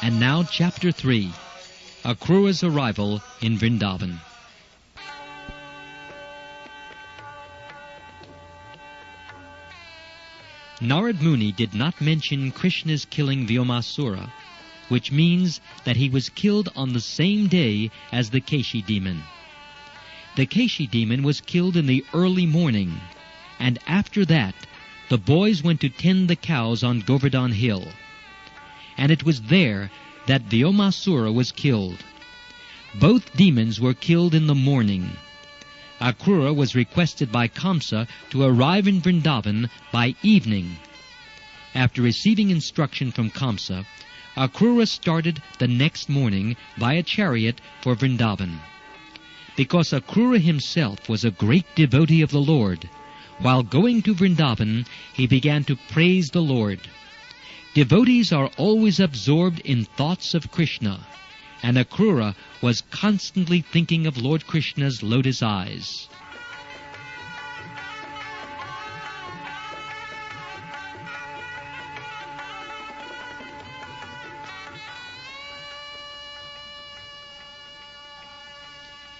And now Chapter 3, Akrura's Arrival in Vrindavan. Narad Muni did not mention Krishna's killing Vyomasura, which means that he was killed on the same day as the Keshi demon. The Keshi demon was killed in the early morning, and after that the boys went to tend the cows on Govardhan Hill. And it was there that Vyomasura was killed. Both demons were killed in the morning. Akrura was requested by Kamsa to arrive in Vrindavan by evening. After receiving instruction from Kamsa, Akrura started the next morning by a chariot for Vrindavan. Because Akrura himself was a great devotee of the Lord, while going to Vrindavan, he began to praise the Lord. Devotees are always absorbed in thoughts of Krishna, and Akrura was constantly thinking of Lord Krishna's lotus eyes.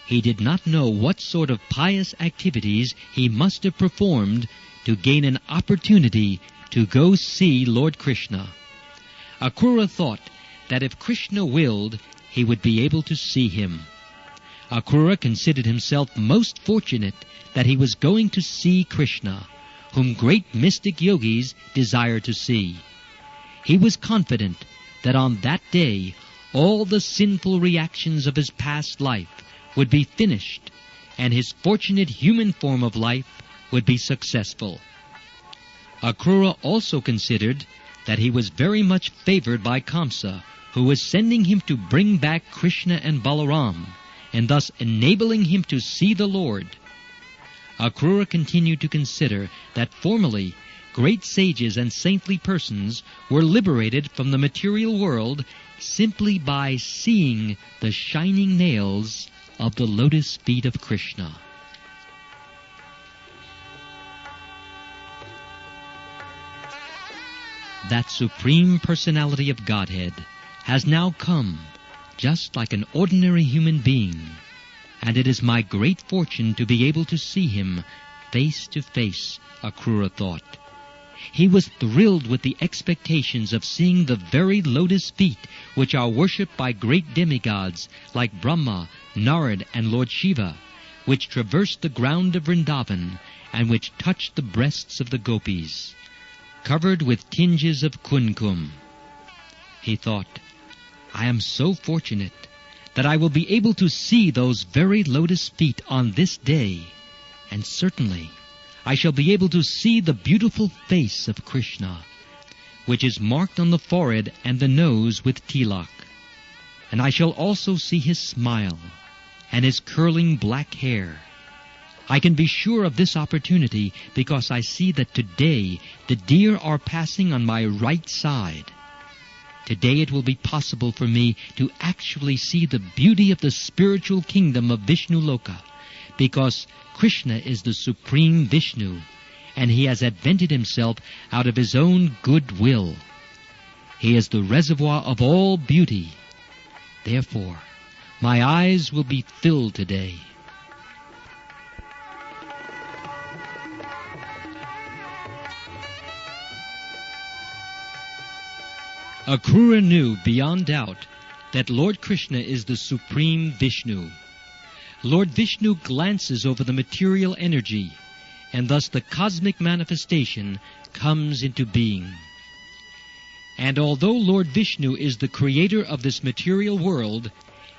He did not know what sort of pious activities he must have performed to gain an opportunity to go see Lord Krishna. Akrura thought that if Krishna willed, he would be able to see him. Akrura considered himself most fortunate that he was going to see Krishna, whom great mystic yogis desire to see. He was confident that on that day all the sinful reactions of his past life would be finished, and his fortunate human form of life would be successful. Akrura also considered that he was very much favored by Kamsa, who was sending him to bring back Krishna and Balaram, and thus enabling him to see the Lord. Akrura continued to consider that formerly great sages and saintly persons were liberated from the material world simply by seeing the shining nails of the lotus feet of Krishna. That Supreme Personality of Godhead has now come, just like an ordinary human being, and it is my great fortune to be able to see him face to face, Akrura thought. He was thrilled with the expectations of seeing the very lotus feet which are worshipped by great demigods like Brahma, Narad, and Lord Shiva, which traversed the ground of Vrindavan and which touched the breasts of the gopis, covered with tinges of kumkum. He thought, I am so fortunate that I will be able to see those very lotus feet on this day, and certainly I shall be able to see the beautiful face of Krishna, which is marked on the forehead and the nose with tilak. And I shall also see his smile and his curling black hair. I can be sure of this opportunity because I see that today the deer are passing on my right side. Today it will be possible for me to actually see the beauty of the spiritual kingdom of Vishnu Loka, because Krishna is the supreme Vishnu, and he has advented himself out of his own good will. He is the reservoir of all beauty. Therefore, my eyes will be filled today. Akrura knew beyond doubt that Lord Krishna is the supreme Vishnu. Lord Vishnu glances over the material energy, and thus the cosmic manifestation comes into being. And although Lord Vishnu is the creator of this material world,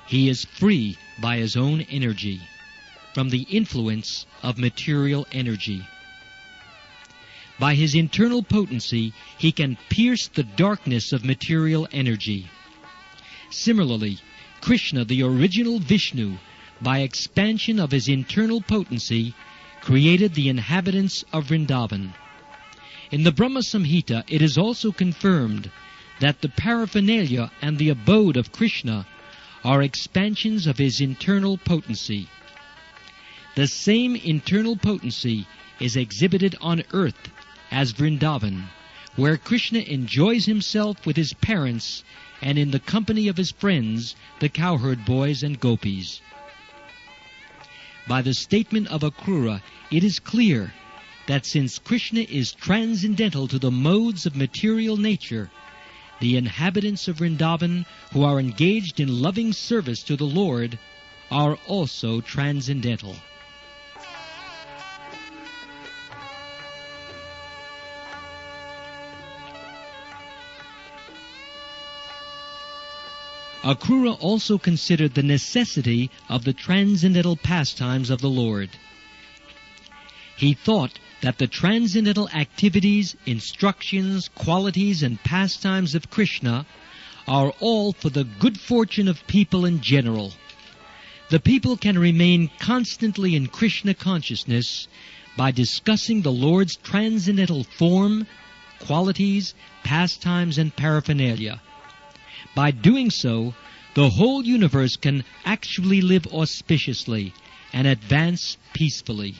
he is free by his own energy from the influence of material energy. By his internal potency, he can pierce the darkness of material energy. Similarly, Krishna, the original Vishnu, by expansion of his internal potency, created the inhabitants of Vrindavan. In the Brahma Samhita, it is also confirmed that the paraphernalia and the abode of Krishna are expansions of his internal potency. The same internal potency is exhibited on earth as Vrindavan, where Krishna enjoys himself with his parents and in the company of his friends, the cowherd boys and gopis. By the statement of Akrura, it is clear that since Krishna is transcendental to the modes of material nature, the inhabitants of Vrindavan who are engaged in loving service to the Lord are also transcendental. Akrura also considered the necessity of the transcendental pastimes of the Lord. He thought that the transcendental activities, instructions, qualities, and pastimes of Krishna are all for the good fortune of people in general. The people can remain constantly in Krishna consciousness by discussing the Lord's transcendental form, qualities, pastimes, and paraphernalia. By doing so, the whole universe can actually live auspiciously and advance peacefully.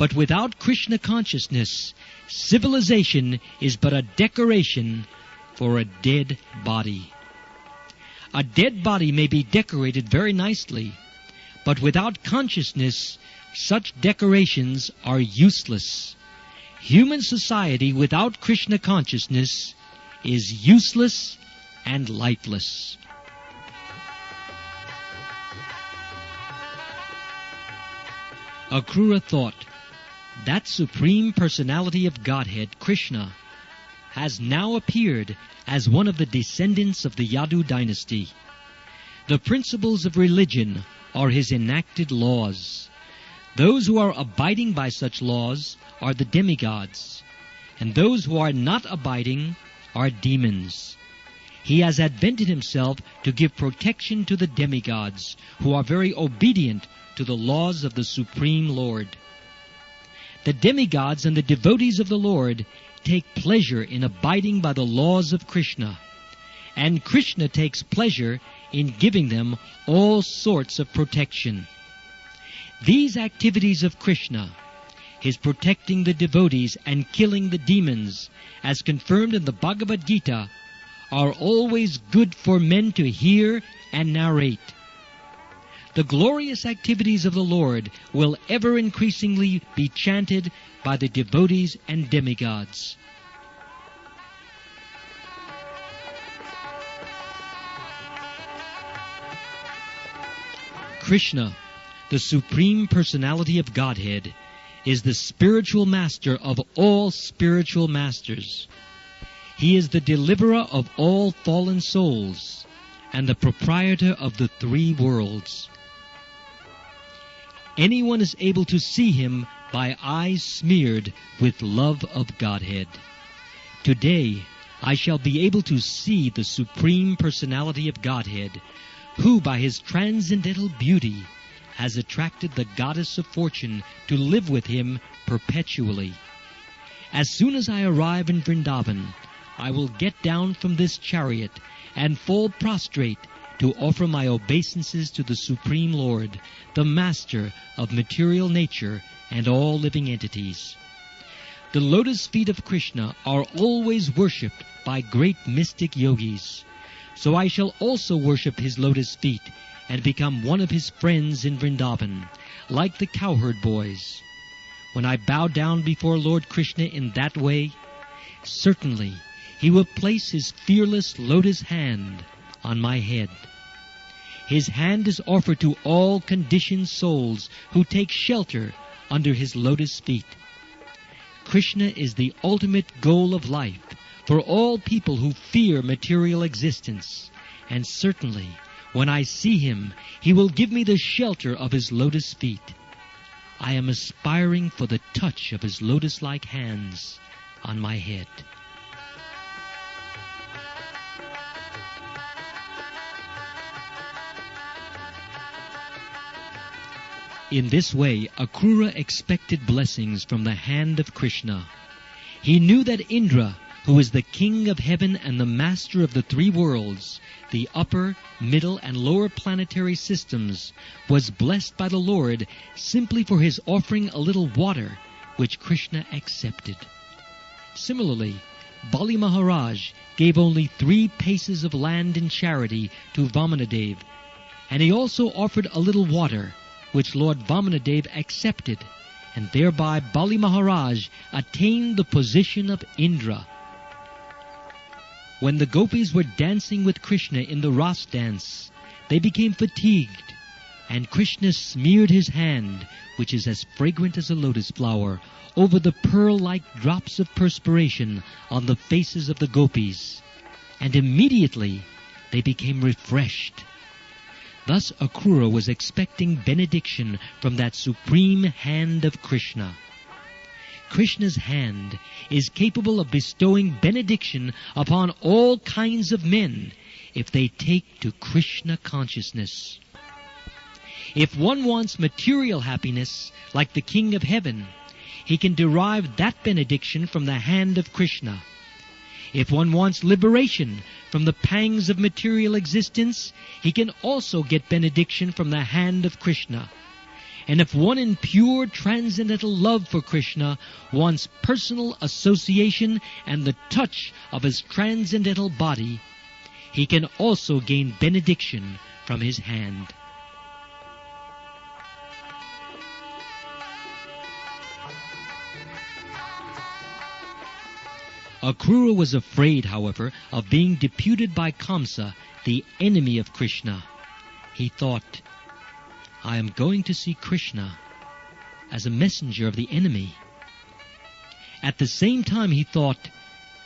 But without Krishna consciousness, civilization is but a decoration for a dead body. A dead body may be decorated very nicely, but without consciousness, such decorations are useless. Human society without Krishna consciousness is useless and lifeless. Akrura thought, that Supreme Personality of Godhead, Krishna, has now appeared as one of the descendants of the Yadu dynasty. The principles of religion are his enacted laws. Those who are abiding by such laws are the demigods, and those who are not abiding are demons. He has advented himself to give protection to the demigods, who are very obedient to the laws of the Supreme Lord. The demigods and the devotees of the Lord take pleasure in abiding by the laws of Krishna, and Krishna takes pleasure in giving them all sorts of protection. These activities of Krishna, his protecting the devotees and killing the demons, as confirmed in the Bhagavad Gita, are always good for men to hear and narrate. The glorious activities of the Lord will ever increasingly be chanted by the devotees and demigods. Krishna, the Supreme Personality of Godhead, is the spiritual master of all spiritual masters. He is the deliverer of all fallen souls and the proprietor of the three worlds. Anyone is able to see him by eyes smeared with love of Godhead. Today, I shall be able to see the Supreme Personality of Godhead, who by his transcendental beauty has attracted the goddess of fortune to live with him perpetually. As soon as I arrive in Vrindavan, I will get down from this chariot and fall prostrate to offer my obeisances to the Supreme Lord, the Master of material nature and all living entities. The lotus feet of Krishna are always worshipped by great mystic yogis. So I shall also worship his lotus feet and become one of his friends in Vrindavan, like the cowherd boys. When I bow down before Lord Krishna in that way, certainly he will place his fearless lotus hand on my head. His hand is offered to all conditioned souls who take shelter under his lotus feet. Krishna is the ultimate goal of life for all people who fear material existence, and certainly when I see him, he will give me the shelter of his lotus feet. I am aspiring for the touch of his lotus-like hands on my head. In this way, Akrura expected blessings from the hand of Krishna. He knew that Indra, who is the king of heaven and the master of the three worlds, the upper, middle, and lower planetary systems, was blessed by the Lord simply for his offering a little water, which Krishna accepted. Similarly, Bali Maharaj gave only 3 paces of land in charity to Vamanadev, and he also offered a little water, which Lord Vamanadev accepted, and thereby Bali Maharaj attained the position of Indra. When the gopis were dancing with Krishna in the Ras dance, they became fatigued, and Krishna smeared his hand, which is as fragrant as a lotus flower, over the pearl-like drops of perspiration on the faces of the gopis, and immediately they became refreshed. Thus Akrura was expecting benediction from that supreme hand of Krishna. Krishna's hand is capable of bestowing benediction upon all kinds of men if they take to Krishna consciousness. If one wants material happiness, like the King of Heaven, he can derive that benediction from the hand of Krishna. If one wants liberation from the pangs of material existence, he can also get benediction from the hand of Krishna. And if one in pure transcendental love for Krishna wants personal association and the touch of his transcendental body, he can also gain benediction from his hand. Akrura was afraid, however, of being deputed by Kamsa, the enemy of Krishna. He thought, I am going to see Krishna as a messenger of the enemy. At the same time, he thought,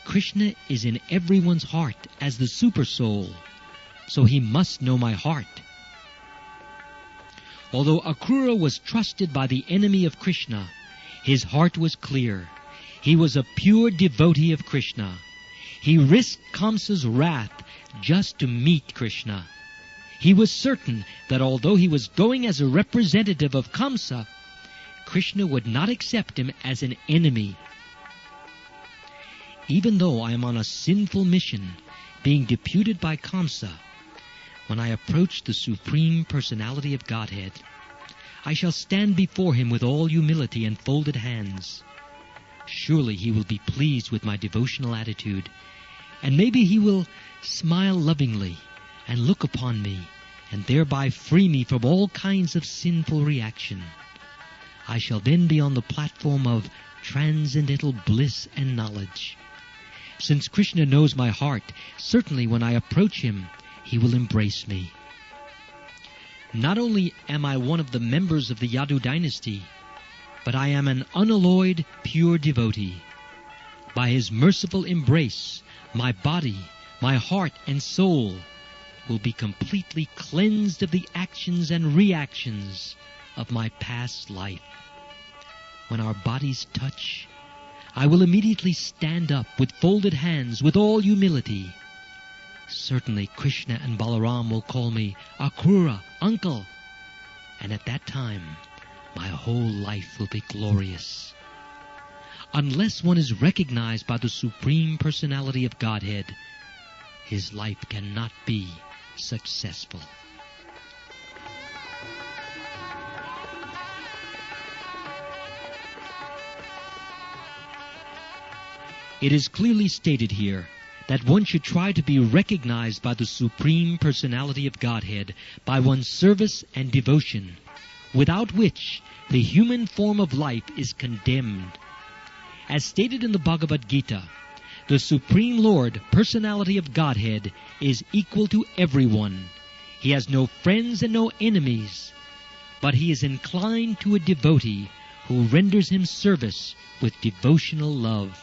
Krishna is in everyone's heart as the super soul, so he must know my heart. Although Akrura was trusted by the enemy of Krishna, his heart was clear. He was a pure devotee of Krishna. He risked Kamsa's wrath just to meet Krishna. He was certain that although he was going as a representative of Kamsa, Krishna would not accept him as an enemy. Even though I am on a sinful mission, being deputed by Kamsa, when I approach the Supreme Personality of Godhead, I shall stand before him with all humility and folded hands. Surely he will be pleased with my devotional attitude, and maybe he will smile lovingly and look upon me, and thereby free me from all kinds of sinful reaction. I shall then be on the platform of transcendental bliss and knowledge. Since Krishna knows my heart, certainly when I approach him, he will embrace me. Not only am I one of the members of the Yadu dynasty, but I am an unalloyed, pure devotee. By his merciful embrace, my body, my heart and soul will be completely cleansed of the actions and reactions of my past life. When our bodies touch, I will immediately stand up with folded hands with all humility. Certainly Krishna and Balaram will call me Akrura, uncle, and at that time my whole life will be glorious. Unless one is recognized by the Supreme Personality of Godhead, his life cannot be successful. It is clearly stated here that one should try to be recognized by the Supreme Personality of Godhead by one's service and devotion, without which the human form of life is condemned. As stated in the Bhagavad Gita, the Supreme Lord, Personality of Godhead, is equal to everyone. He has no friends and no enemies, but he is inclined to a devotee who renders him service with devotional love.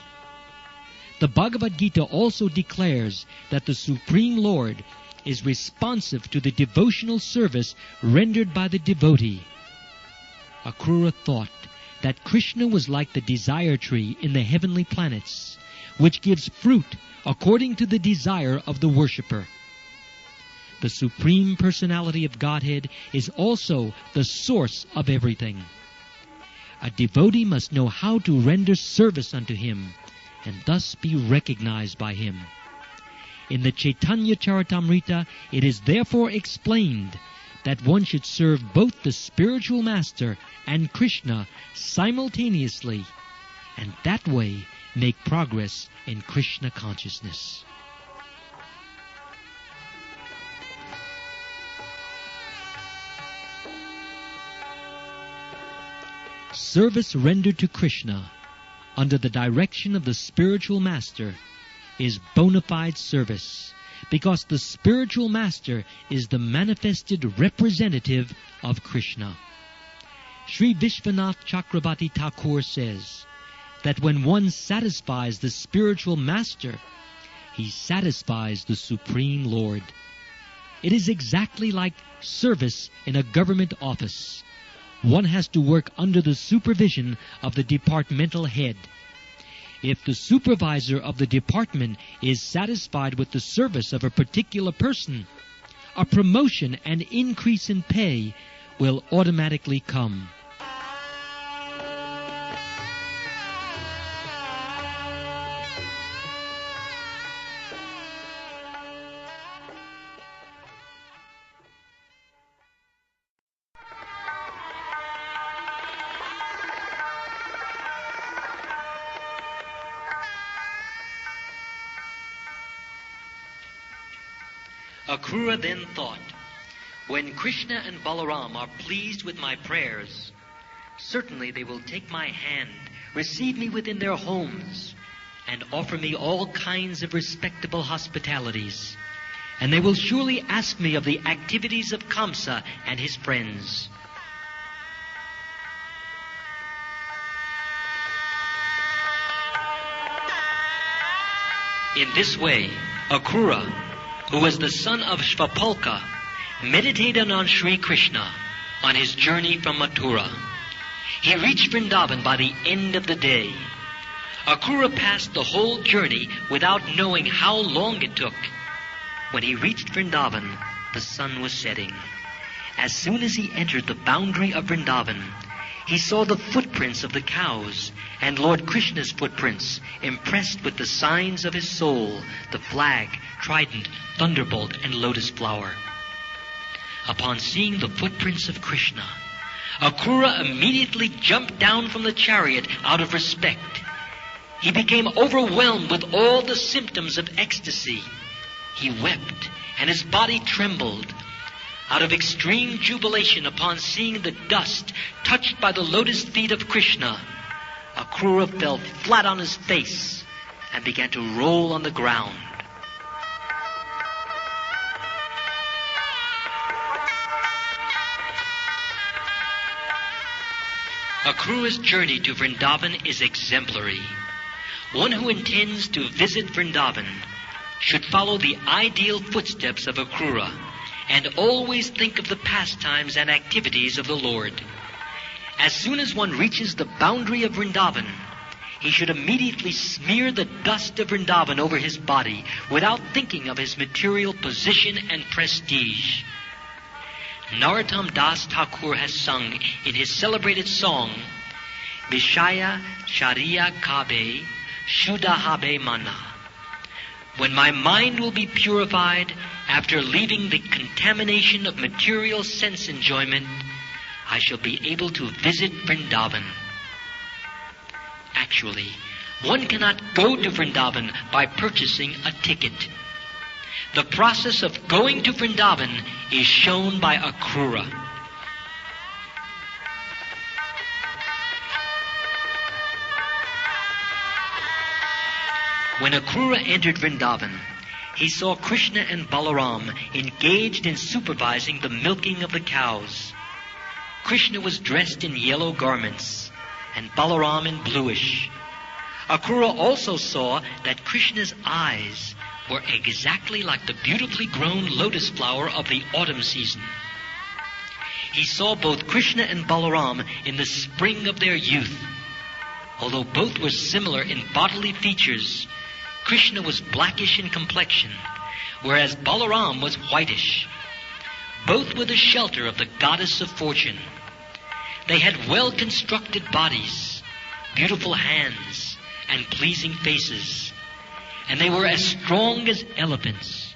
The Bhagavad Gita also declares that the Supreme Lord is responsive to the devotional service rendered by the devotee. Akrura thought that Krishna was like the desire tree in the heavenly planets, which gives fruit according to the desire of the worshipper. The Supreme Personality of Godhead is also the source of everything. A devotee must know how to render service unto him, and thus be recognized by him. In the Chaitanya Charitamrita, it is therefore explained that one should serve both the spiritual master and Krishna simultaneously, and that way make progress in Krishna consciousness. Service rendered to Krishna under the direction of the spiritual master is bona fide service, because the spiritual master is the manifested representative of Krishna. Sri Vishwanath Chakrabarti Thakur says that when one satisfies the spiritual master, he satisfies the Supreme Lord. It is exactly like service in a government office. One has to work under the supervision of the departmental head. If the supervisor of the department is satisfied with the service of a particular person, a promotion and increase in pay will automatically come. Akrura then thought, when Krishna and Balaram are pleased with my prayers, certainly they will take my hand, receive me within their homes, and offer me all kinds of respectable hospitalities. And they will surely ask me of the activities of Kamsa and his friends. In this way, Akrura, who was the son of Shvapalka, meditated on Sri Krishna on his journey from Mathura. He reached Vrindavan by the end of the day. Akrura passed the whole journey without knowing how long it took. When he reached Vrindavan, the sun was setting. As soon as he entered the boundary of Vrindavan, he saw the footprints of the cows and Lord Krishna's footprints impressed with the signs of his soul, the flag, trident, thunderbolt, and lotus flower. Upon seeing the footprints of Krishna, Akrura immediately jumped down from the chariot out of respect. He became overwhelmed with all the symptoms of ecstasy. He wept, and his body trembled. Out of extreme jubilation upon seeing the dust touched by the lotus feet of Krishna, Akrura fell flat on his face and began to roll on the ground. Akrura's journey to Vrindavan is exemplary. One who intends to visit Vrindavan should follow the ideal footsteps of Akrura and always think of the pastimes and activities of the Lord. As soon as one reaches the boundary of Vrindavan, he should immediately smear the dust of Vrindavan over his body without thinking of his material position and prestige. Narottam Das Thakur has sung in his celebrated song, Vishaya Shariya Kabe Shuddha Habe Mana. When my mind will be purified after leaving the contamination of material sense enjoyment, I shall be able to visit Vrindavan. Actually, one cannot go to Vrindavan by purchasing a ticket. The process of going to Vrindavan is shown by Akrura. When Akrura entered Vrindavan, he saw Krishna and Balaram engaged in supervising the milking of the cows. Krishna was dressed in yellow garments, and Balaram in bluish. Akrura also saw that Krishna's eyes were exactly like the beautifully grown lotus flower of the autumn season. He saw both Krishna and Balaram in the spring of their youth. Although both were similar in bodily features, Krishna was blackish in complexion, whereas Balaram was whitish. Both were the shelter of the goddess of fortune. They had well-constructed bodies, beautiful hands, and pleasing faces, and they were as strong as elephants.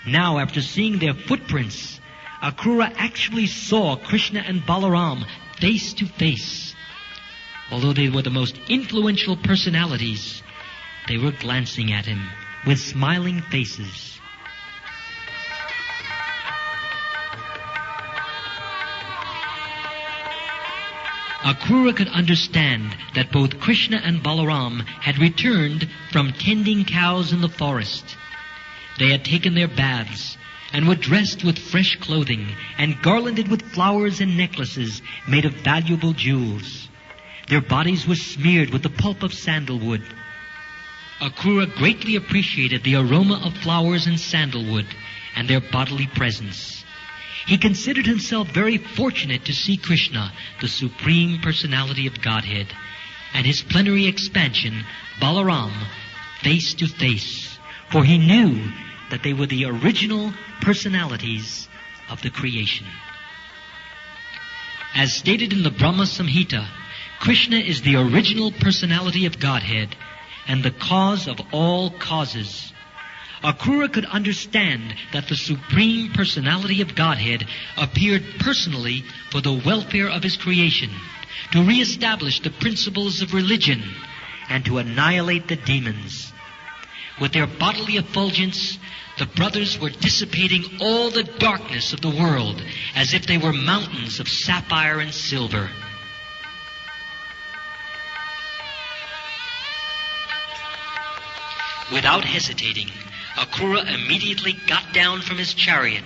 Now, after seeing their footprints, Akrura actually saw Krishna and Balaram face to face. Although they were the most influential personalities, they were glancing at him with smiling faces. Akrura could understand that both Krishna and Balaram had returned from tending cows in the forest. They had taken their baths and were dressed with fresh clothing and garlanded with flowers and necklaces made of valuable jewels. Their bodies were smeared with the pulp of sandalwood. Akrura greatly appreciated the aroma of flowers and sandalwood and their bodily presence. He considered himself very fortunate to see Krishna, the Supreme Personality of Godhead, and his plenary expansion, Balaram, face to face, for he knew that they were the original personalities of the creation. As stated in the Brahma Samhita, Krishna is the original personality of Godhead and the cause of all causes. Akrura could understand that the Supreme Personality of Godhead appeared personally for the welfare of his creation, to reestablish the principles of religion, and to annihilate the demons. With their bodily effulgence, the brothers were dissipating all the darkness of the world as if they were mountains of sapphire and silver. Without hesitating, Akrura immediately got down from his chariot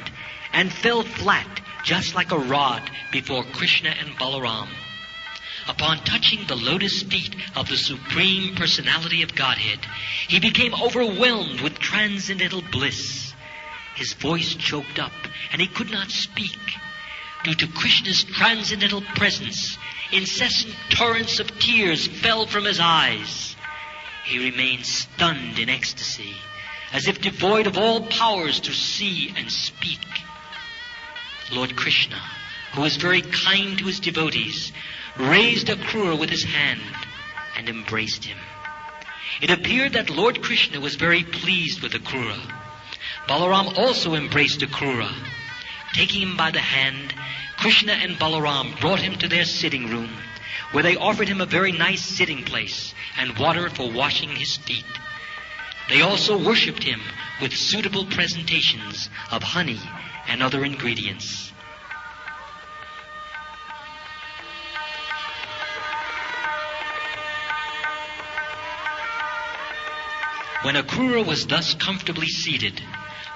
and fell flat, just like a rod, before Krishna and Balaram. Upon touching the lotus feet of the Supreme Personality of Godhead, he became overwhelmed with transcendental bliss. His voice choked up, and he could not speak. Due to Krishna's transcendental presence, incessant torrents of tears fell from his eyes. He remained stunned in ecstasy, as if devoid of all powers to see and speak. Lord Krishna, who is very kind to his devotees, raised Akrura with his hand and embraced him. It appeared that Lord Krishna was very pleased with Akrura. Balaram also embraced Akrura. Taking him by the hand, Krishna and Balaram brought him to their sitting room, where they offered him a very nice sitting place and water for washing his feet. They also worshipped him with suitable presentations of honey and other ingredients. When Akrura was thus comfortably seated,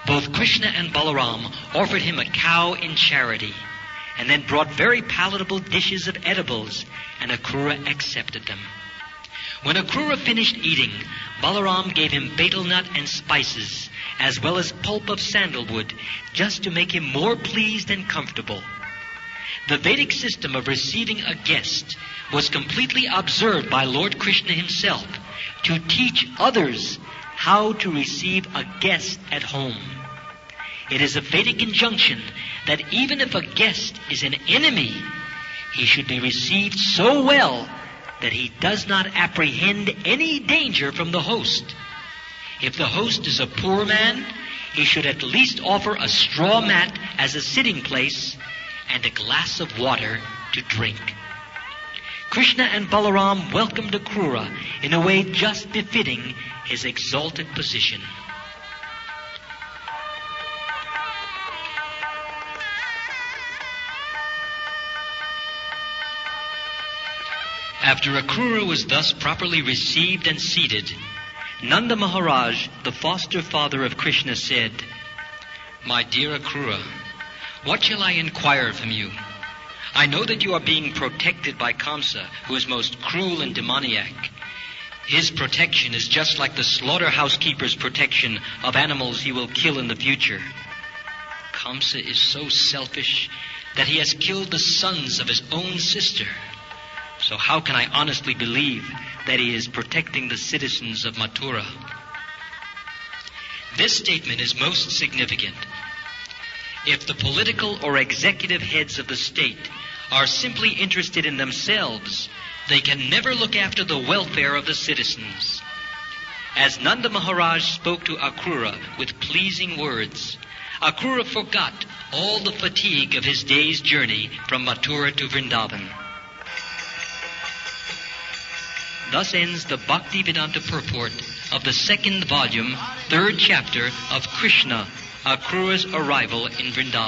both Krishna and Balaram offered him a cow in charity, and then brought very palatable dishes of edibles, and Akrura accepted them. When Akrura finished eating, Balaram gave him betel nut and spices, as well as pulp of sandalwood, just to make him more pleased and comfortable. The Vedic system of receiving a guest was completely observed by Lord Krishna himself to teach others how to receive a guest at home. It is a Vedic injunction that even if a guest is an enemy, he should be received so well that he does not apprehend any danger from the host. If the host is a poor man, he should at least offer a straw mat as a sitting place and a glass of water to drink. Krishna and Balaram welcomed Akrura in a way just befitting his exalted position. After Akrura was thus properly received and seated, Nanda Maharaj, the foster father of Krishna, said, "My dear Akrura, what shall I inquire from you? I know that you are being protected by Kamsa, who is most cruel and demoniac. His protection is just like the slaughterhouse keeper's protection of animals he will kill in the future. Kamsa is so selfish that he has killed the sons of his own sister. So how can I honestly believe that he is protecting the citizens of Mathura?" This statement is most significant. If the political or executive heads of the state are simply interested in themselves, they can never look after the welfare of the citizens. As Nanda Maharaj spoke to Akrura with pleasing words, Akrura forgot all the fatigue of his day's journey from Mathura to Vrndavana. Thus ends the Bhaktivedanta purport of the second volume, third chapter of Krsna, Akrura's arrival in Vrndavana.